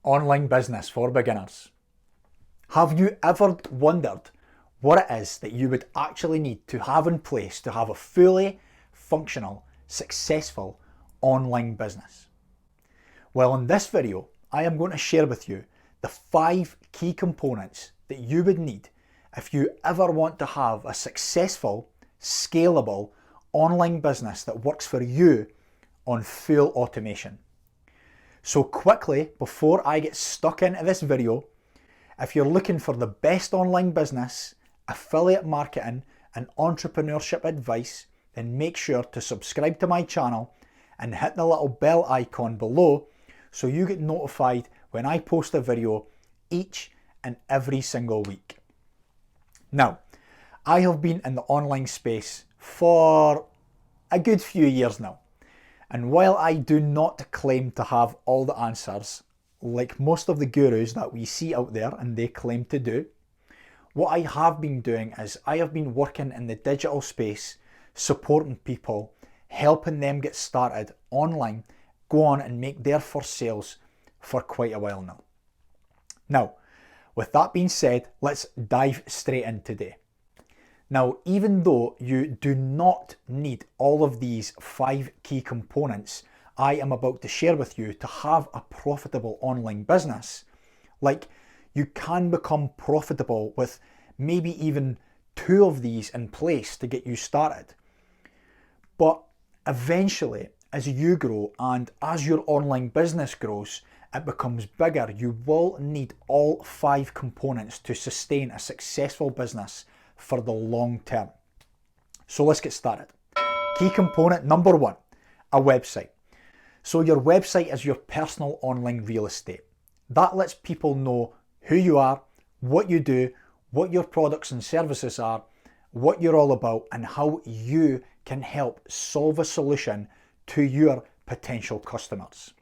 Online business for beginners. Have you ever wondered what it is that you would actually need to have in place to have a fully functional, successful online business? Well, in this video, I am going to share with you the 5 key components that you would need if you ever want to have a successful, scalable online business that works for you on full automation. So quickly, before I get stuck into this video, if you're looking for the best online business, affiliate marketing and entrepreneurship advice, then make sure to subscribe to my channel and hit the little bell icon below so you get notified when I post a video each and every single week. Now, I have been in the online space for a good few years now. And while I do not claim to have all the answers, like most of the gurus that we see out there and they claim to do, what I have been doing is I have been working in the digital space, supporting people, helping them get started online, go on and make their first sales for quite a while now. Now, with that being said, let's dive straight in today. Now, even though you do not need all of these 5 key components I am about to share with you to have a profitable online business, like you can become profitable with maybe even 2 of these in place to get you started. But eventually, as you grow and as your online business grows, it becomes bigger, you will need all 5 components to sustain a successful business for the long term. So let's get started. Key component number 1, a website. So your website is your personal online real estate. That lets people know who you are, what you do, what your products and services are, what you're all about, and how you can help solve a solution to your potential customers.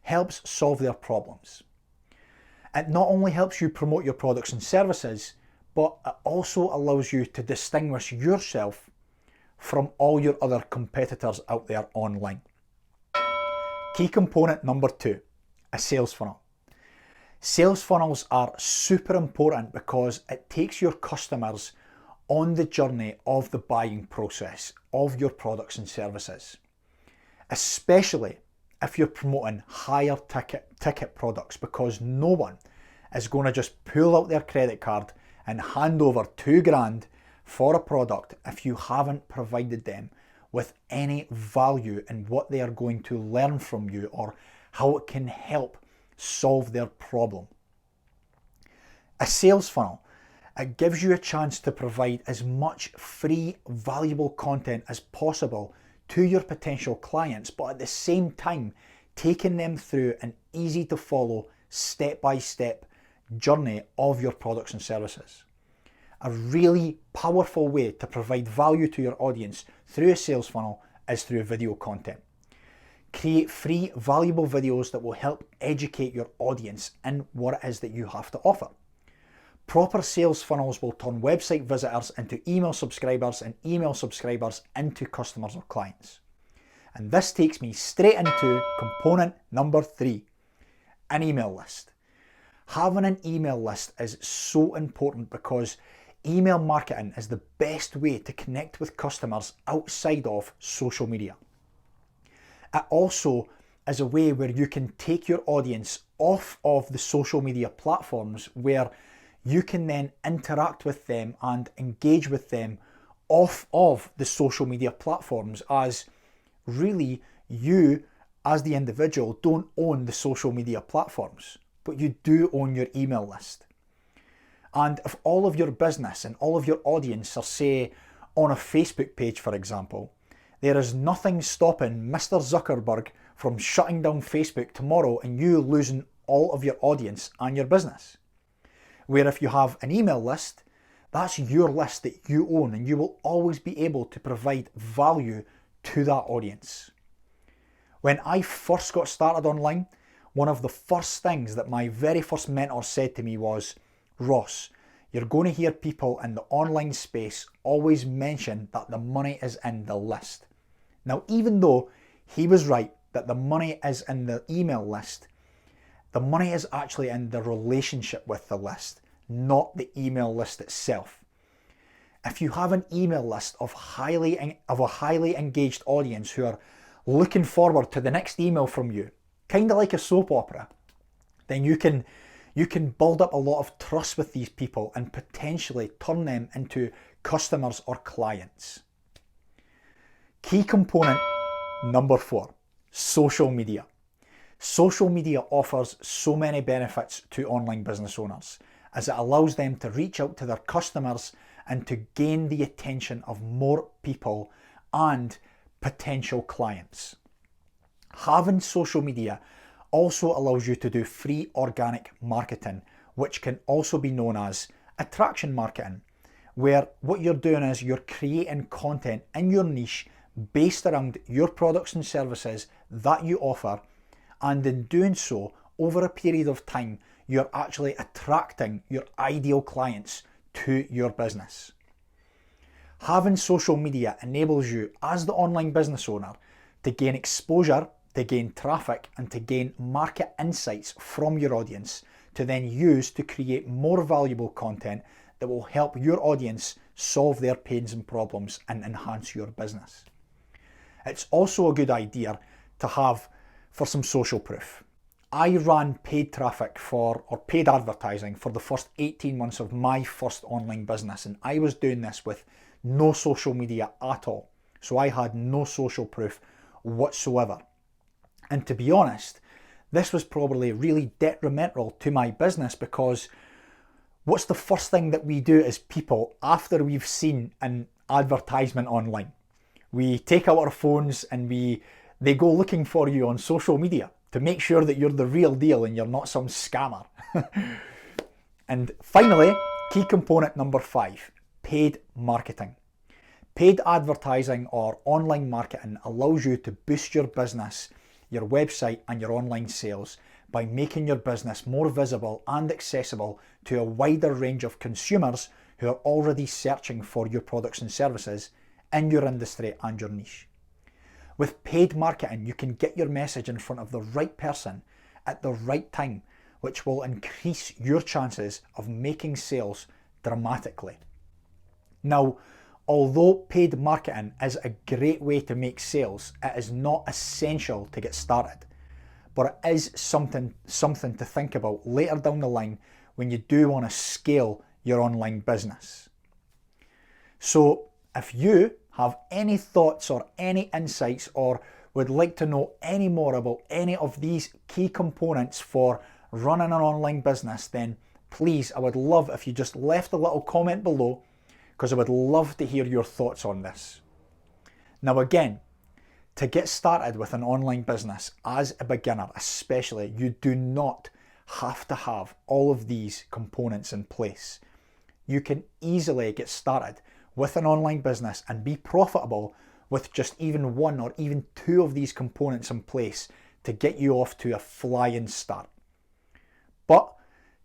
Helps solve their problems. It not only helps you promote your products and services, but it also allows you to distinguish yourself from all your other competitors out there online. Key component number 2, a sales funnel. Sales funnels are super important because it takes your customers on the journey of the buying process of your products and services, especially if you're promoting higher ticket products, because no one is going to just pull out their credit card and hand over $2,000 for a product if you haven't provided them with any value in what they are going to learn from you or how it can help solve their problem. A sales funnel, it gives you a chance to provide as much free, valuable content as possible to your potential clients, but at the same time, taking them through an easy to follow, step-by-step journey of your products and services. A really powerful way to provide value to your audience through a sales funnel is through video content. Create free, valuable videos that will help educate your audience in what it is that you have to offer. Proper sales funnels will turn website visitors into email subscribers and email subscribers into customers or clients. And this takes me straight into component number 3, an email list. Having an email list is so important because email marketing is the best way to connect with customers outside of social media. It also is a way where you can take your audience off of the social media platforms where you can then interact with them and engage with them off of the social media platforms, as really you as the individual don't own the social media platforms, but you do own your email list. And if all of your business and all of your audience are, say, on a Facebook page, for example, there is nothing stopping Mr. Zuckerberg from shutting down Facebook tomorrow and you losing all of your audience and your business. Where if you have an email list, that's your list that you own and you will always be able to provide value to that audience. When I first got started online, one of the first things that my very first mentor said to me was, Ross, you're going to hear people in the online space always mention that the money is in the list. Now, even though he was right that the money is in the email list, The money is actually in the relationship with the list, not the email list itself. If you have an email list of a highly engaged audience who are looking forward to the next email from you, kind of like a soap opera, then you can build up a lot of trust with these people and potentially turn them into customers or clients. Key component number 4, social media. Social media offers so many benefits to online business owners, as it allows them to reach out to their customers and to gain the attention of more people and potential clients. Having social media also allows you to do free organic marketing, which can also be known as attraction marketing, where what you're doing is you're creating content in your niche based around your products and services that you offer, and in doing so, over a period of time, you're actually attracting your ideal clients to your business. Having social media enables you as the online business owner to gain exposure, to gain traffic, and to gain market insights from your audience to then use to create more valuable content that will help your audience solve their pains and problems and enhance your business. It's also a good idea to have for some social proof. I ran paid traffic or paid advertising for the first 18 months of my first online business, and I was doing this with no social media at all. So I had no social proof whatsoever. And to be honest, this was probably really detrimental to my business, because what's the first thing that we do as people after we've seen an advertisement online? We take out our phones and they go looking for you on social media to make sure that you're the real deal and you're not some scammer. And finally, key component number 5, paid marketing. Paid advertising or online marketing allows you to boost your business, your website, and your online sales by making your business more visible and accessible to a wider range of consumers who are already searching for your products and services in your industry and your niche. With paid marketing, you can get your message in front of the right person at the right time, which will increase your chances of making sales dramatically. Now, although paid marketing is a great way to make sales, it is not essential to get started, but it is something to think about later down the line when you do want to scale your online business. So if you have any thoughts or any insights, or would like to know any more about any of these key components for running an online business, then please, I would love if you just left a little comment below, because I would love to hear your thoughts on this. Now again, to get started with an online business as a beginner especially, you do not have to have all of these components in place. You can easily get started with an online business and be profitable with just even 1 or even 2 of these components in place to get you off to a flying start. But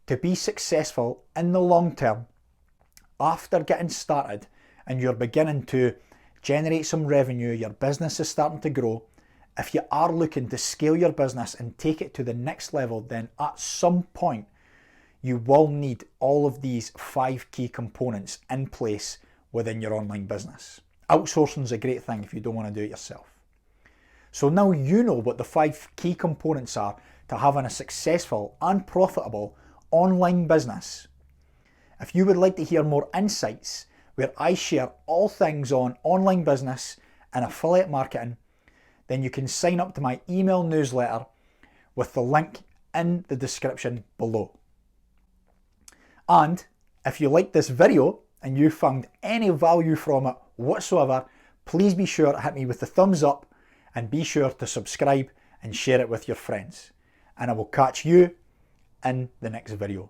to be successful in the long term, after getting started and you're beginning to generate some revenue, your business is starting to grow, if you are looking to scale your business and take it to the next level, then at some point you will need all of these 5 key components in place within your online business. Outsourcing is a great thing if you don't want to do it yourself. So now you know what the 5 key components are to having a successful and profitable online business. If you would like to hear more insights where I share all things on online business and affiliate marketing, then you can sign up to my email newsletter with the link in the description below. And if you like this video and you found any value from it whatsoever, please be sure to hit me with the thumbs up and be sure to subscribe and share it with your friends. And I will catch you in the next video.